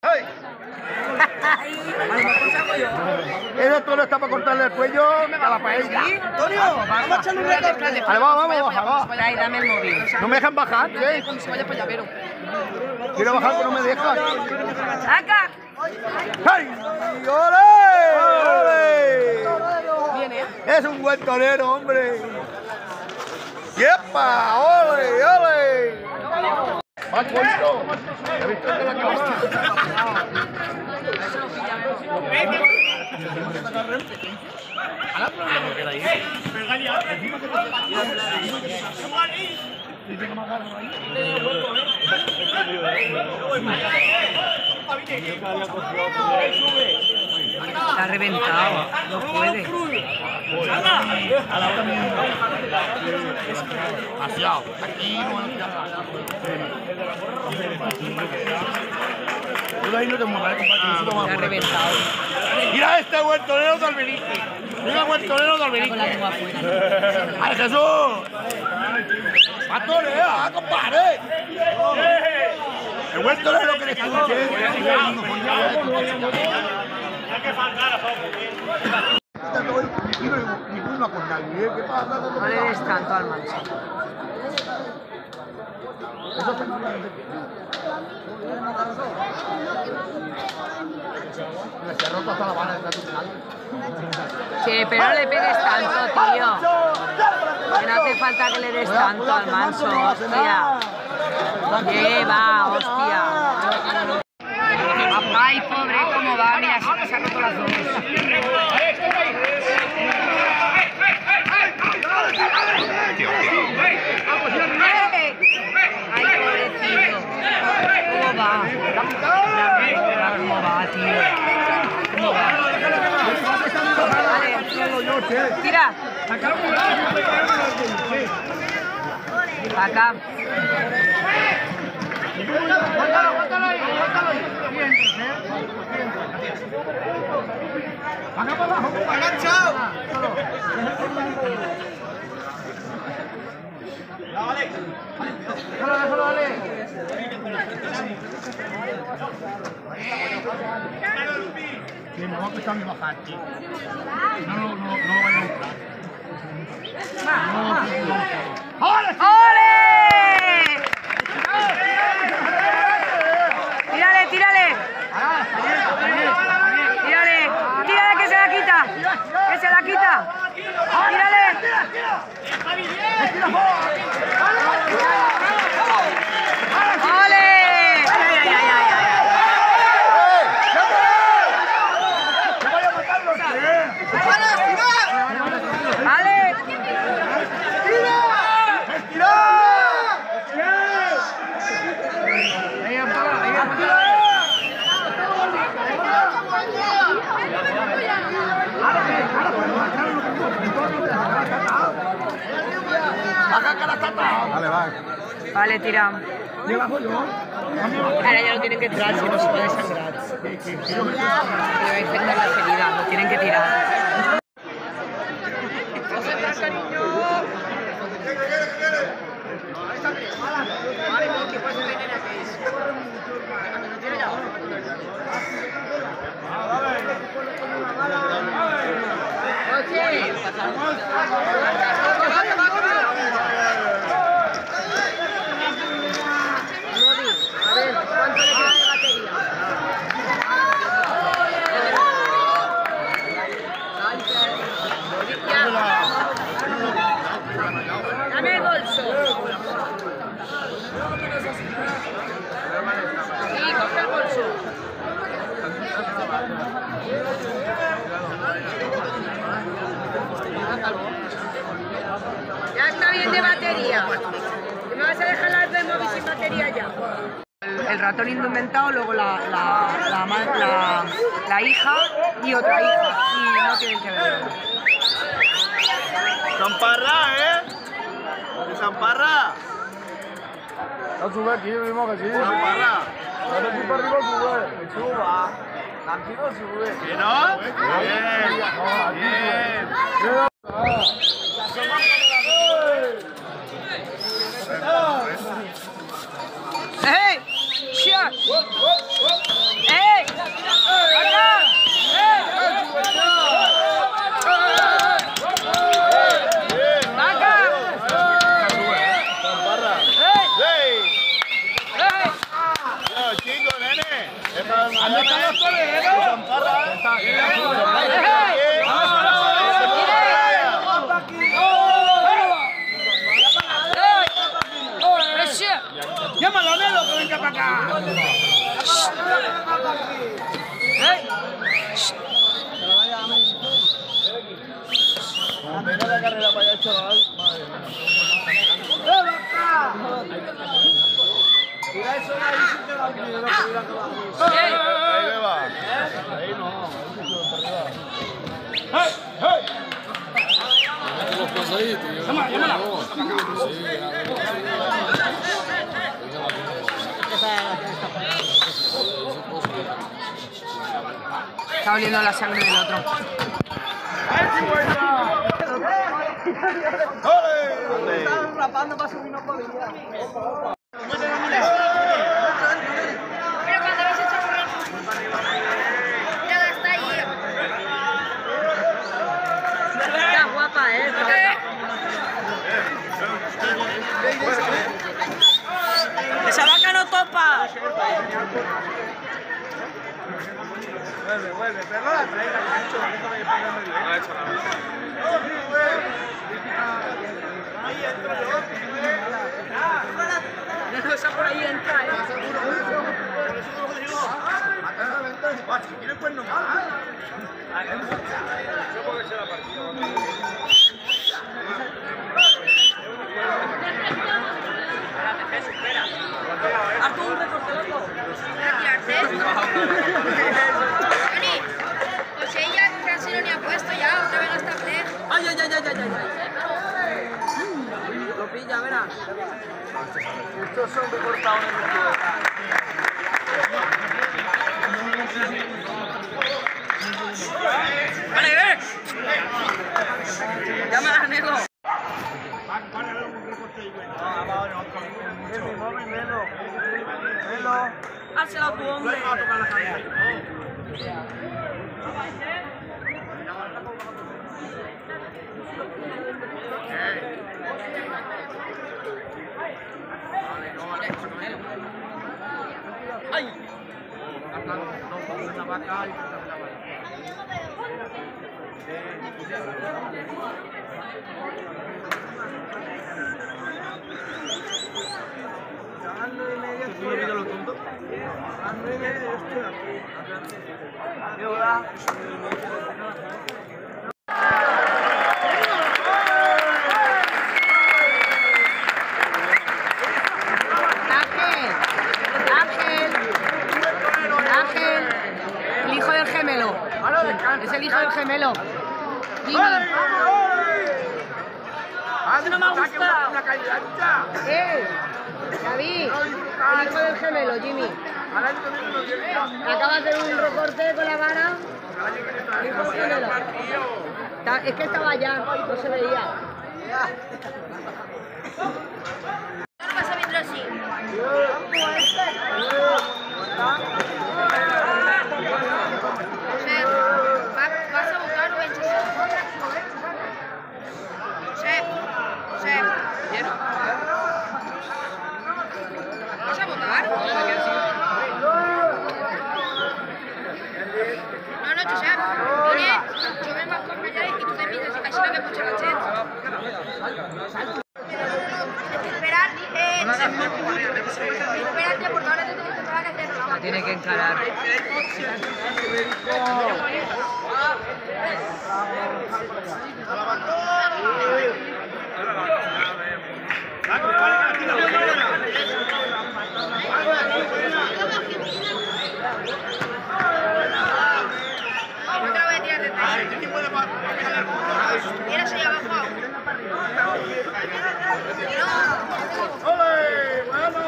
¡Ay! Ese toro está para cortarle el cuello a la paella. Antonio, vamos a echarle un reto. Vale, vamos, baja. Ahí, dame el móvil. No me dejan bajar, ¿eh? Cuando se vaya para allá, pero. Quiero bajar, pero no me dejan. ¡Saca! ¡Ay! ¡Ole! Viene, ¿eh? Es un buen torero, hombre. ¡Yepa! ¡Ole! ¡Ole! ¡Más bonito! ¿Has visto el de la cámara? Está reventado, no puede. Demasiado. Aquí no van a tirar. Tú ahí no te muevas, Está reventado. Mira este buen torero de Albenique. Mira buen torero de Con la Albenique. lengua afuera. ¡Ay, Jesús! ¡Va torear, compadre! El buen torero que le escuche. No le des tanto al manso. Sí, pero no le pegues tanto, tío. Que no hace falta que le des tanto al manso, hostia. Lleva, hostia. Ay, pobre, ¿cómo va? Mira, se ha roto las dos. Ay, pobrecito. ¿Cómo va? ¿Cómo va, tío? ¿Cómo va? Vale. Tira. Acá. ¡Enganchado! Déjalo, dale. Sí, me va a costar mi bajar, tío. No vaya a buscar. ¡Ole! ¡Ole! ¡Tírale, tírale! ¡Tírale! ¡Tírale que se la quita! ¡Que se la quita! ¡Tírale! ¡Ole! ¡Vale! Vale, va. Vale, tira. Ahora ya lo tienen que tirar, si no se puede sangrar. Le va a infectar la ferida, lo tienen que tirar. Dame el bolso. Sí, coge el bolso. Ya está bien de batería. ¿Que me vas a dejar las del móvil sin batería ya? El ratón indentado, luego la hija y otra hija. Y no tienen que ver. ¡Zamparra, De Zamparra. No sube aquí, mismo que sí. Zamparra. Dale aquí para arriba, sube. Suba. Tranquilo, sube. ¿Que no? Bien. ¡Hey! ¡Shot! ¿Dónde están los toreros? Llámalo a Nelo que venga para acá. Mira la carrera para allá, chaval. Mira eso ahí, sí te la olvido, ahí va. Ahí no. ¡Hey! ¡Hey! Los pesaditos. Llámala. Está oliendo la sangre del otro. Estaban rapando para subir, no podía. Pero cuando habéis hecho correr. Mira, está ahí. Está guapa, ¡Esa vaca no topa! Vuelve, pero no la traiga, Nacho, déjame que ponga medio. Ahí entro yo. Esa por ahí entra, ¿Quieres pues no más? Hazte un recorte, loco. Dani, pues ella casi no ni ha puesto ya, otra vez hasta play. ¡Ay! Lo pilla, verá. Estos son recortados en el video. ¡Vale, ¡Llama a Nelo! ¡Hárselo a tu hombre! ¡Ay! Ángel, el hijo del gemelo. Es el hijo del gemelo. Jimmy. No me gusta. David, el hijo del gemelo, Jimmy. Acaba de hacer un recorte con la vara. El hijo del gemelo. Es que estaba allá, no se veía. Ahora vas a ver así. ¿Vas a votar o echas? Josep. ¿Vas a votar? No, Josep. Vine, jo vengo a acompanyar i tu te mides i així no me puja la gent. Espérate, porque ahora te tengo que pagar el reloj. La tiene que encarar. No te la voy a tirar detrás. Mira, se lleva abajo.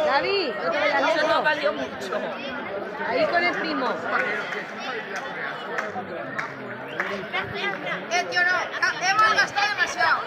David, no te vayas lejos. No valió mucho. Ahí con el primo. Tío, no. Hemos gastado demasiado.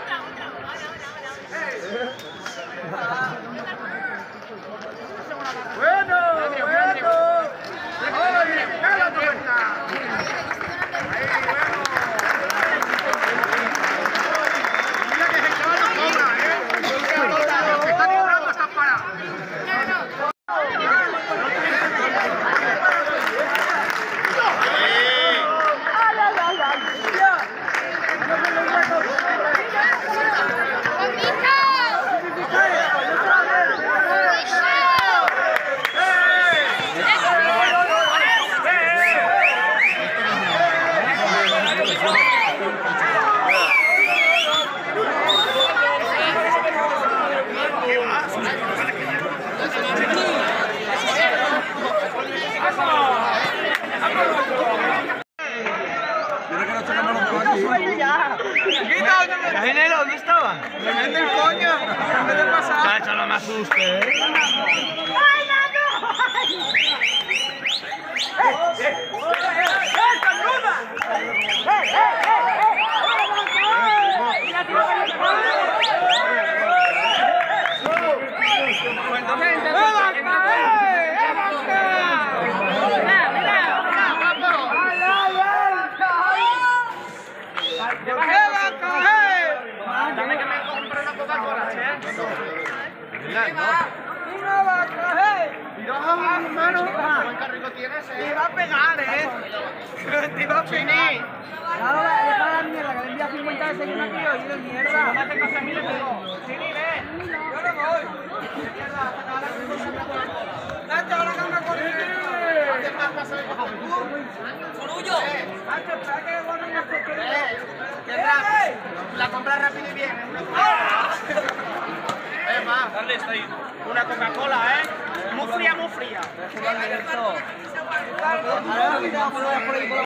Ginelo, ¿dónde estaba? ¡Le mete el coño! En vez de pasar. Chacho, no me asuste, Dame que me compre una Coca-Cola, ¿eh? Hermano, buen carrico tienes, Te iba a pegar, Te iba a pegar. Claro, deja la mierda, que le envía 50 de seguir aquí y de mierda. No me hace cosas a mí, le pego. Chini, ve. Yo no voy. Nacho, ahora que me corre. ¿Qué más pasa de cojo? ¡Sorullo! Nacho, espera que el gorro ya se quede. La compra rápido y bien. Dale, está ahí. Una Coca-Cola, Muy fría, muy fría.